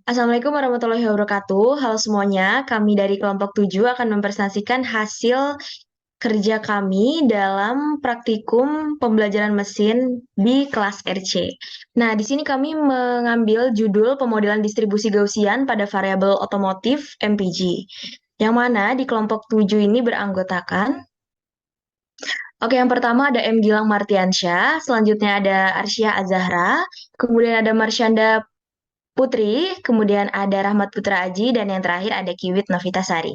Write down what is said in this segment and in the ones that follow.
Assalamualaikum warahmatullahi wabarakatuh. Halo semuanya, kami dari kelompok 7 akan mempresentasikan hasil kerja kami dalam praktikum pembelajaran mesin di kelas RC. Nah, di sini kami mengambil judul pemodelan distribusi Gaussian pada variabel otomotif MPG. Yang mana di kelompok 7 ini beranggotakan. Oke, yang pertama ada M. Gilang Martiansyah, selanjutnya ada Arsya Azahra, kemudian ada Marsyanda Putri, kemudian ada Rahmat Putra Aji, dan yang terakhir ada Kiwit Novitasari.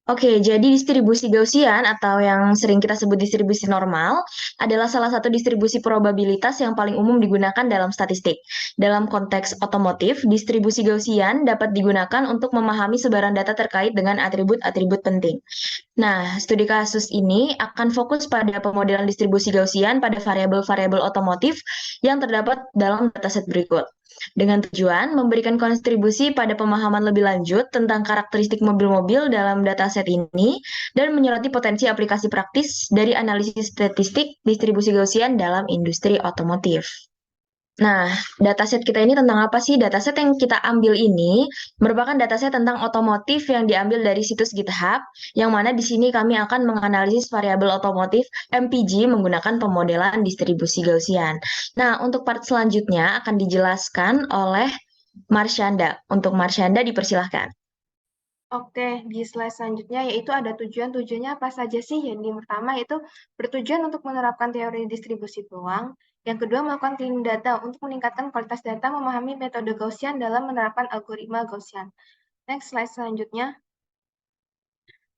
Oke, jadi distribusi Gaussian atau yang sering kita sebut distribusi normal adalah salah satu distribusi probabilitas yang paling umum digunakan dalam statistik. Dalam konteks otomotif, distribusi Gaussian dapat digunakan untuk memahami sebaran data terkait dengan atribut-atribut penting. Nah, studi kasus ini akan fokus pada pemodelan distribusi Gaussian pada variabel-variabel otomotif yang terdapat dalam dataset berikut. Dengan tujuan memberikan kontribusi pada pemahaman lebih lanjut tentang karakteristik mobil-mobil dalam dataset ini dan menyoroti potensi aplikasi praktis dari analisis statistik distribusi Gaussian dalam industri otomotif. Nah, dataset kita ini tentang apa sih? Dataset yang kita ambil ini merupakan dataset tentang otomotif yang diambil dari situs GitHub, yang mana di sini kami akan menganalisis variabel otomotif MPG menggunakan pemodelan distribusi Gaussian. Nah, untuk part selanjutnya akan dijelaskan oleh Marsyanda. Untuk Marsyanda dipersilahkan. Oke, di slide selanjutnya yaitu ada tujuan-tujuannya apa saja sih? Yang pertama itu bertujuan untuk menerapkan teori distribusi peluang. Yang kedua, melakukan cleaning data untuk meningkatkan kualitas data, memahami metode Gaussian dalam menerapkan algoritma Gaussian. Next slide selanjutnya.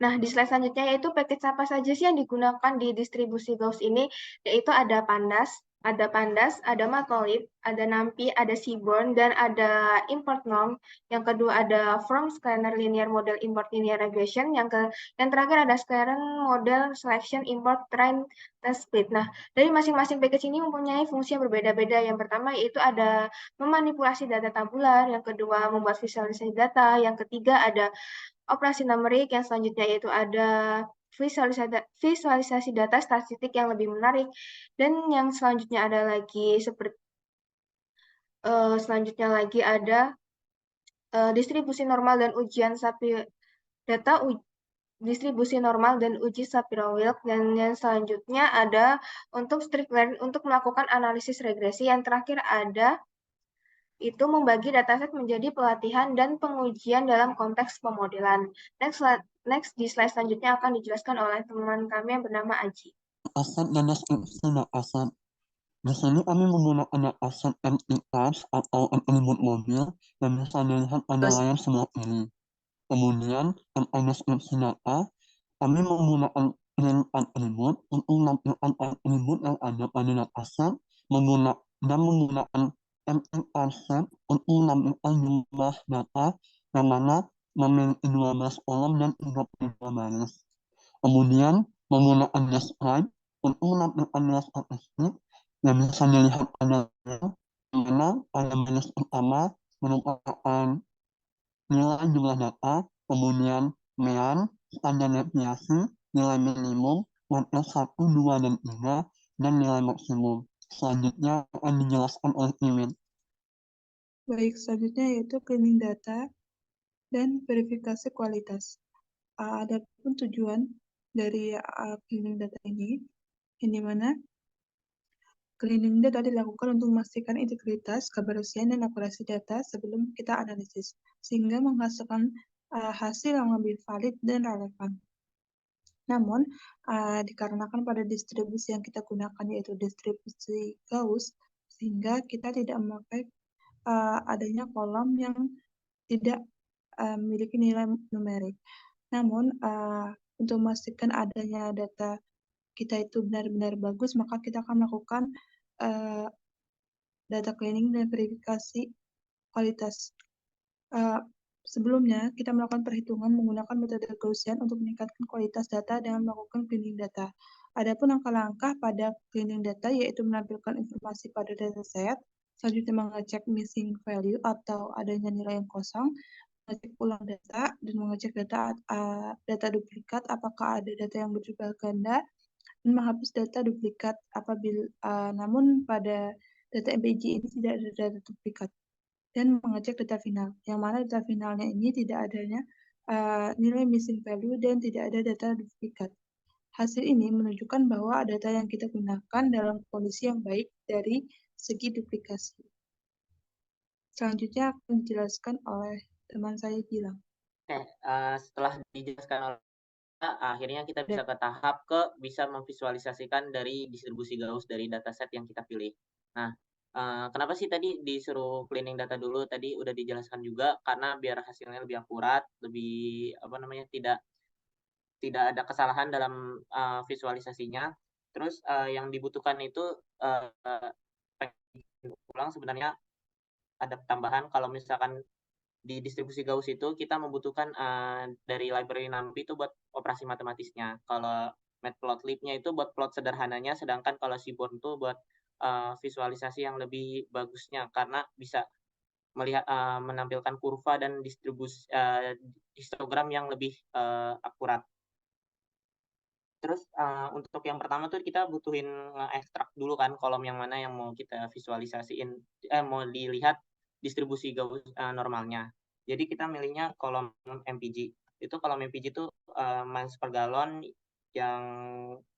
Nah, di slide selanjutnya yaitu package apa saja sih yang digunakan di distribusi Gauss ini, yaitu ada Pandas, ada Matplotlib, ada NumPy, ada Seaborn, dan ada import norm. Yang kedua ada from scanner linear model import linear regression. Yang terakhir ada scanner model selection import train test split. Nah, dari masing-masing package ini mempunyai fungsi yang berbeda-beda. Yang pertama yaitu ada memanipulasi data tabular, yang kedua membuat visualisasi data, yang ketiga ada operasi numerik, yang selanjutnya yaitu ada visualisasi data statistik yang lebih menarik, dan yang selanjutnya ada lagi distribusi normal dan ujian data distribusi normal dan uji Shapiro-Wilk, dan yang selanjutnya ada untuk strict learning untuk melakukan analisis regresi. Yang terakhir ada itu membagi dataset menjadi pelatihan dan pengujian dalam konteks pemodelan. Next di slide selanjutnya akan dijelaskan oleh teman kami yang bernama Aji. Aset dan deskripsi dataset. Di sini kami menggunakan dataset entitas atau atribut mobil yang bisa dilihat pada layar sebelah kiri. Kemudian, tentang deskripsi data, kami menggunakan print atribut untuk menampilkan atribut yang ada pada dataset dan menggunakan entitas set untuk menampilkan jumlah data yang mana memiliki 12 kolom dan 32 baris. Kemudian, menggunakan describe untuk menampilkan nilai statistik yang bisa dilihat pada di mana pada baris pertama merupakan nilai jumlah data, kemudian mean, standar deviasi, nilai minimum, batas 1, 2, dan 3, dan nilai maksimum. Selanjutnya akan dijelaskan oleh Iwin. Baik, selanjutnya yaitu cleaning data dan verifikasi kualitas. Adapun tujuan dari cleaning data ini, yang dimana cleaning data dilakukan untuk memastikan integritas, kebersihan, dan akurasi data sebelum kita analisis, sehingga menghasilkan hasil yang lebih valid dan relevan. Namun, dikarenakan pada distribusi yang kita gunakan yaitu distribusi Gauss, sehingga kita tidak memakai adanya kolom yang tidak memiliki nilai numerik. Namun, untuk memastikan adanya data kita itu benar-benar bagus, maka kita akan melakukan data cleaning dan verifikasi kualitas. Sebelumnya, kita melakukan perhitungan menggunakan metode Gaussian untuk meningkatkan kualitas data dengan melakukan cleaning data. Adapun langkah-langkah pada cleaning data yaitu menampilkan informasi pada dataset, selanjutnya mengecek missing value atau adanya nilai yang kosong, mengecek ulang data, dan mengecek data duplikat apakah ada data yang berjumlah ganda, dan menghapus data duplikat apabila namun pada data MPG ini tidak ada data duplikat. dan mengecek data final, yang mana data finalnya ini tidak adanya nilai missing value dan tidak ada data duplikat. Hasil ini menunjukkan bahwa data yang kita gunakan dalam kondisi yang baik dari segi duplikasi. Selanjutnya akan dijelaskan oleh teman saya Gilang. Oke, setelah dijelaskan oleh akhirnya kita bisa Dan- ke tahap bisa memvisualisasikan dari distribusi Gauss dari dataset yang kita pilih. Nah, kenapa sih tadi disuruh cleaning data dulu? Tadi udah dijelaskan juga karena biar hasilnya lebih akurat, lebih tidak ada kesalahan dalam visualisasinya. Terus yang dibutuhkan itu ulang sebenarnya ada tambahan kalau misalkan di distribusi Gauss itu kita membutuhkan dari library NumPy itu buat operasi matematisnya. Kalau matplotlib-nya itu buat plot sederhananya, sedangkan kalau Seaborn itu buat visualisasi yang lebih bagusnya karena bisa melihat menampilkan kurva dan distribusi histogram yang lebih akurat. Terus untuk yang pertama tuh kita butuhin nge-ekstrak dulu kan kolom yang mana yang mau kita visualisasiin, mau dilihat distribusi Gauss normalnya. Jadi kita milihnya kolom MPG. Itu kolom MPG itu miles per galon yang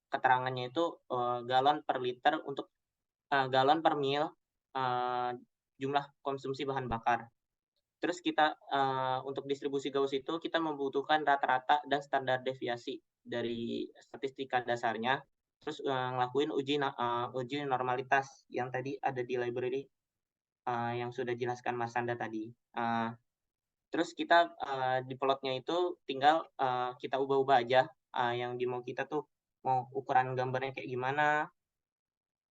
keterangannya itu galon per liter untuk galon per mil jumlah konsumsi bahan bakar. Terus kita untuk distribusi Gauss itu kita membutuhkan rata-rata dan standar deviasi dari statistika dasarnya. Terus ngelakuin uji normalitas yang tadi ada di library yang sudah jelaskan Mas Sanda tadi. Terus kita di plotnya itu tinggal kita ubah-ubah aja yang mau kita tuh mau ukuran gambarnya kayak gimana,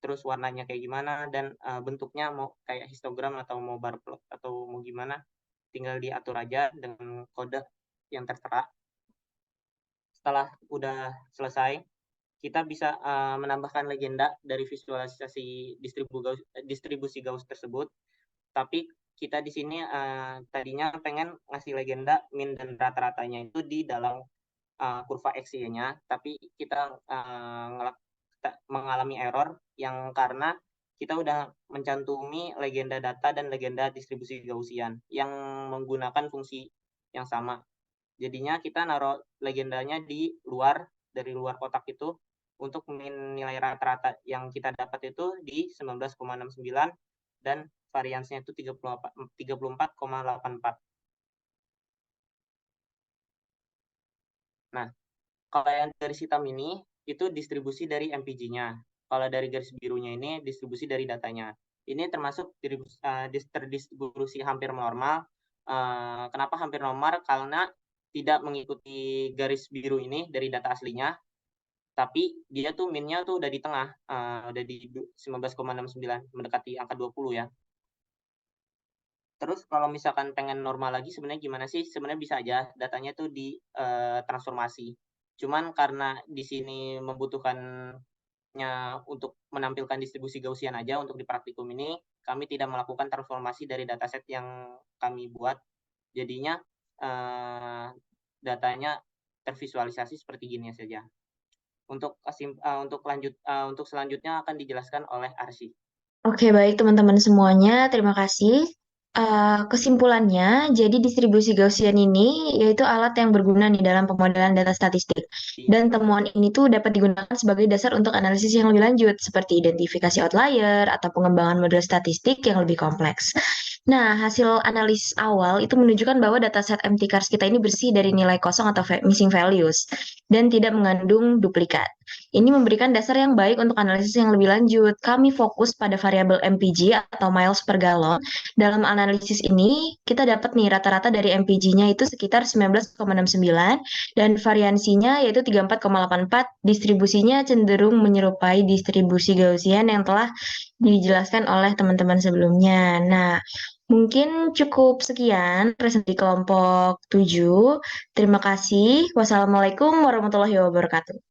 terus warnanya kayak gimana, dan bentuknya mau kayak histogram atau mau bar plot atau mau gimana, tinggal diatur aja dengan kode yang tertera. Setelah udah selesai, kita bisa menambahkan legenda dari visualisasi distribusi Gauss tersebut. Tapi kita di sini tadinya pengen ngasih legenda min dan rata-ratanya itu di dalam kurva XY-nya, tapi kita mengalami error yang karena kita udah mencantumi legenda data dan legenda distribusi Gaussian yang menggunakan fungsi yang sama. Jadinya kita naruh legendanya dari luar kotak itu untuk nilai rata-rata yang kita dapat itu di 19,69 dan variansnya itu 34,84. Nah, kalau yang garis hitam ini itu distribusi dari MPG-nya. Kalau dari garis birunya ini distribusi dari datanya. Ini termasuk terdistribusi hampir normal. Kenapa hampir normal? Karena tidak mengikuti garis biru ini dari data aslinya, tapi dia tuh min-nya tuh udah di tengah, udah di 19,69, mendekati angka 20 ya. Terus kalau misalkan pengen normal lagi sebenarnya gimana sih? Sebenarnya bisa aja datanya tuh di transformasi. Cuman karena di sini membutuhkannya untuk menampilkan distribusi Gaussian aja untuk di praktikum ini, kami tidak melakukan transformasi dari dataset yang kami buat. Jadinya datanya tervisualisasi seperti gini saja. Untuk selanjutnya akan dijelaskan oleh Arsy. Oke, baik teman-teman semuanya, terima kasih. Kesimpulannya, jadi distribusi Gaussian ini yaitu alat yang berguna nih dalam pemodelan data statistik. Dan temuan ini tuh dapat digunakan sebagai dasar untuk analisis yang lebih lanjut, seperti identifikasi outlier atau pengembangan model statistik yang lebih kompleks. Nah, hasil analisis awal itu menunjukkan bahwa dataset MT-CARS kita ini bersih dari nilai kosong atau missing values dan tidak mengandung duplikat. Ini memberikan dasar yang baik untuk analisis yang lebih lanjut. Kami fokus pada variabel MPG atau miles per gallon. Dalam analisis ini, kita dapat nih rata-rata dari MPG-nya itu sekitar 19,69 dan variansinya yaitu 34,84. Distribusinya cenderung menyerupai distribusi Gaussian yang telah dijelaskan oleh teman-teman sebelumnya. Nah, mungkin cukup sekian presentasi kelompok 7. Terima kasih. Wassalamualaikum warahmatullahi wabarakatuh.